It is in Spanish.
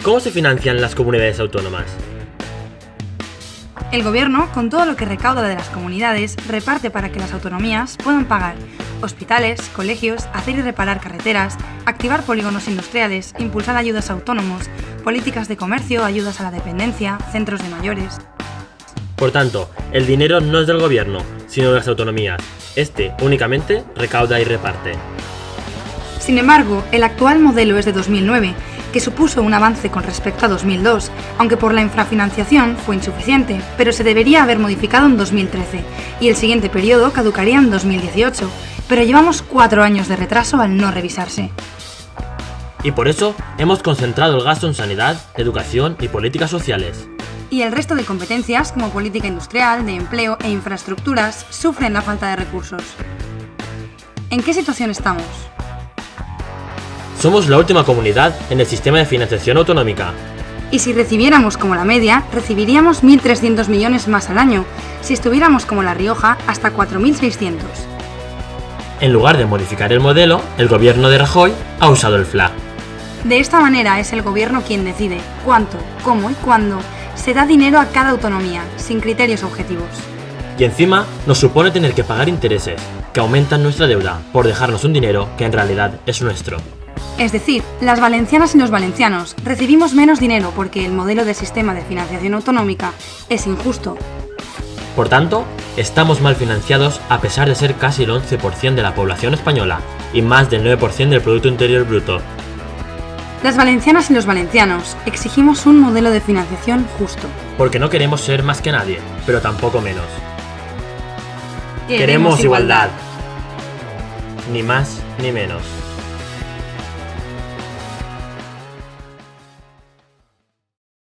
¿Cómo se financian las comunidades autónomas? El gobierno, con todo lo que recauda de las comunidades, reparte para que las autonomías puedan pagar hospitales, colegios, hacer y reparar carreteras, activar polígonos industriales, impulsar ayudas a autónomos, políticas de comercio, ayudas a la dependencia, centros de mayores. Por tanto, el dinero no es del gobierno, sino de las autonomías. Este únicamente recauda y reparte. Sin embargo, el actual modelo es de 2009, que supuso un avance con respecto a 2002, aunque por la infrafinanciación fue insuficiente, pero se debería haber modificado en 2013, y el siguiente periodo caducaría en 2018, pero llevamos 4 años de retraso al no revisarse. Y por eso hemos concentrado el gasto en sanidad, educación y políticas sociales. Y el resto de competencias, como política industrial, de empleo e infraestructuras, sufren la falta de recursos. ¿En qué situación estamos? Somos la última comunidad en el sistema de financiación autonómica. Y si recibiéramos como la media, recibiríamos 1.300 millones más al año. Si estuviéramos como La Rioja, hasta 4.600. En lugar de modificar el modelo, el gobierno de Rajoy ha usado el FLA. De esta manera es el gobierno quien decide cuánto, cómo y cuándo se da dinero a cada autonomía, sin criterios objetivos. Y encima nos supone tener que pagar intereses, que aumentan nuestra deuda por dejarnos un dinero que en realidad es nuestro. Es decir, las valencianas y los valencianos recibimos menos dinero porque el modelo de sistema de financiación autonómica es injusto. Por tanto, estamos mal financiados a pesar de ser casi el 11% de la población española y más del 9% del Producto Interior Bruto. Las valencianas y los valencianos exigimos un modelo de financiación justo. Porque no queremos ser más que nadie, pero tampoco menos. Queremos igualdad. Ni más ni menos.